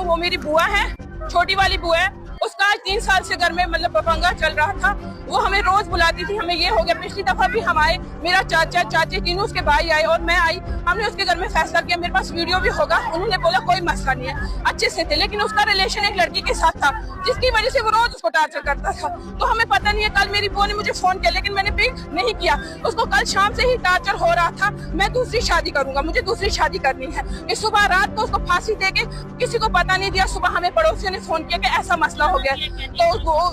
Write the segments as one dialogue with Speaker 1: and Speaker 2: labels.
Speaker 1: वो मेरी बुआ है, छोटी वाली बुआ है, उसका आज 3 साल से घर में मतलब पंगा चल रहा था। वो हमें रोज बुलाती थी, हमें ये हो गया। पिछली दफा भी हम आए, मेरा चाचा चाची तीनों उसके भाई आए और मैं आई, हमने उसके घर में फैसला किया। मेरे पास वीडियो भी होगा। उन्होंने बोला कोई मसला नहीं है, अच्छे से थे, लेकिन उसका रिलेशन एक लड़की के साथ था जिसकी वजह से वो रोज उसको टार्चर करता था। तो हमें पता नहीं है, कल मेरी बुआ ने मुझे फोन किया लेकिन मैंने पिक नहीं किया। उसको कल शाम से ही टार्चर हो रहा था, मैं दूसरी शादी करूंगा, मुझे दूसरी शादी करनी है। कि सुबह रात को उसको फांसी दे के किसी को पता नहीं दिया। सुबह हमें पड़ोसियों ने फोन किया कि ऐसा मसला हो गया। तो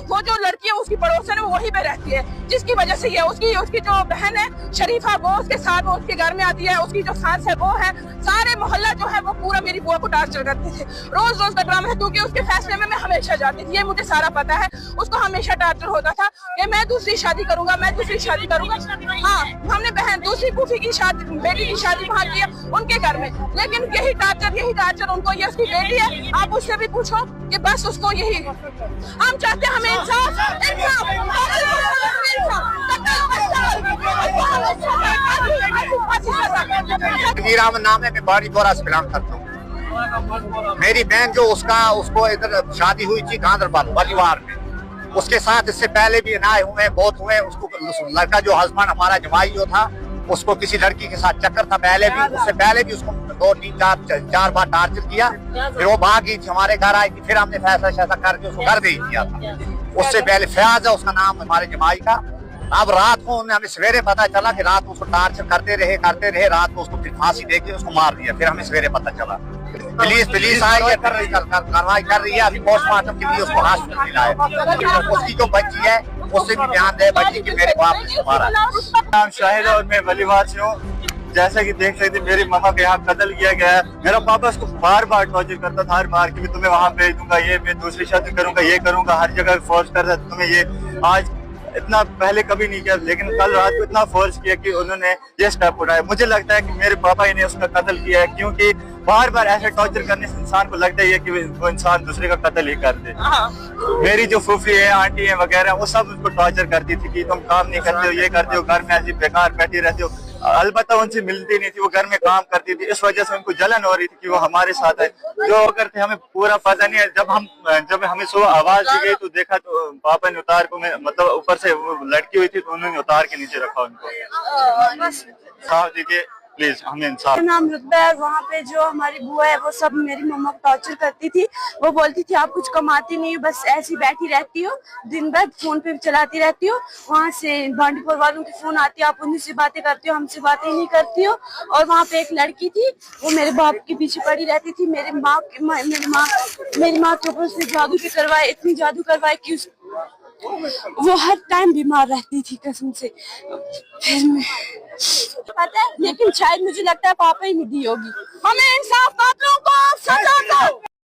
Speaker 1: वो जो लड़की है उसकी पड़ोसन है, वो वहीं पे रहती है, जिसकी वजह से ये उसकी जो बहन है शरीफा, वो उसके साथ वो उसके घर में आती है। उसकी जो सास है वो है, सारे मोहल्ला जो है वो पूरा मेरी बुआ को टार्चर करते थे। रोज रोज का ड्रामा है, क्योंकि उसके फैसले में मैं हमेशा जाती थी, ये मुझे सारा पता है। उसको हमेशा टार्चर होता था कि मैं दूसरी शादी करूंगा, मैं दूसरी शादी करूंगा। हाँ, हमने बहन दूसरी फूफी की शादी, बेटी की शादी वहाँ की है उनके घर में, लेकिन यही टार्चर उनको, ये उसकी बेटी है। आप उससे भी पूछो कि बस उसको यही, हम चाहते हैं हमें
Speaker 2: इंसाफ। नाम है, मैं बाड़ी बोरा से बिलोंग करता हूँ। मेरी बहन जो उसको इधर शादी हुई थी गांधरबल बलिवार में, उसके साथ इससे पहले भी ना हुए, बहुत हुए। उसको लड़का जो हस्बैंड हमारा जमाई जो था, उसको किसी लड़की के साथ चक्कर था पहले भी, उससे पहले भी उसको 2-3-4 बार टार्चर किया। फिर वो भाग गई थी, हमारे घर आई थी, फिर हमने फैसला करके उसको घर भेज दिया था। उससे पहले फयाज है उसका नाम हमारे जमाई का। अब रात को हमें सवेरे पता चला कि रात को उसको टार्चर करते रहे, रात को उसको फिर फांसी देके उसको मार दिया। फिर हमें सवेरे पता चला। पुलिस आई है, कार्रवाई कर रही है। अभी पोस्टमार्टम के लिए उसको हॉस्पिटल लाया। उसकी जो बच्ची है उससे भी ध्यान दे बच्ची की मेरे बाप ने मारा।
Speaker 3: नाम शाहिद और मैं बलीवार से हूँ। जैसा कि देख सकते मेरी मम्मा के यहाँ कत्ल किया गया है। मेरा पापा उसको बार बार टॉर्चर करता था, हर बार कि मैं तुम्हें वहाँ भेज दूंगा, ये मैं दूसरी शादी करूंगा, ये करूंगा, हर जगह फोर्स कर रहा था तुम्हें। ये आज इतना पहले कभी नहीं किया, लेकिन कल रात को इतना फोर्स किया कि उन्होंने ये स्टेप उठाया। मुझे लगता है कि मेरे पापा ही ने उसका कत्ल किया है, क्योंकि बार बार ऐसे टॉर्चर करने से इंसान को लगता है कि वो इंसान दूसरे का कत्ल ही कर दे। मेरी जो फूफी है, आंटी है वगैरह, वो सब उसको टॉर्चर करती थी कि तुम काम नहीं करते हो, ये करते हो, घर में ऐसी बेकार बैठी रहती हो। अलबत्ता उनसे मिलती नहीं थी, वो घर में काम करती थी, इस वजह से उनको जलन हो रही थी कि वो हमारे साथ है। जो करते हमें पूरा पता नहीं है। जब हमें सुबह आवाज दी गई तो देखा तो पापा ने उतार को, मतलब ऊपर से वो लड़की हुई थी तो उन्होंने उतार के नीचे रखा उनको। साफ दीजिए प्लीज, हमें इंसाफ।
Speaker 4: नाम रुतबा है। वहाँ पे जो हमारी बुआ है वो सब मेरी मम्मा को टॉर्चर करती थी। वो बोलती थी आप कुछ कमाती नहीं हो, बस ऐसी बैठी रहती हो, दिन भर फोन पे चलाती रहती हो। वहाँ से बांडीपुर वालों की फोन आती है, आप उन्हीं से बातें करती हो, हमसे बातें नहीं करती हो। और वहाँ पे एक लड़की थी, वो मेरे बाप के पीछे पड़ी रहती थी। मेरी माँ के ऊपर से जादू भी करवाए, इतनी जादू करवाए कि वो हर टाइम बीमार रहती थी कसम से। फिर मैं पता है, लेकिन शायद मुझे लगता है पापा ही नहीं दी होगी। हमें इंसाफ, कातिलों को सजा दो।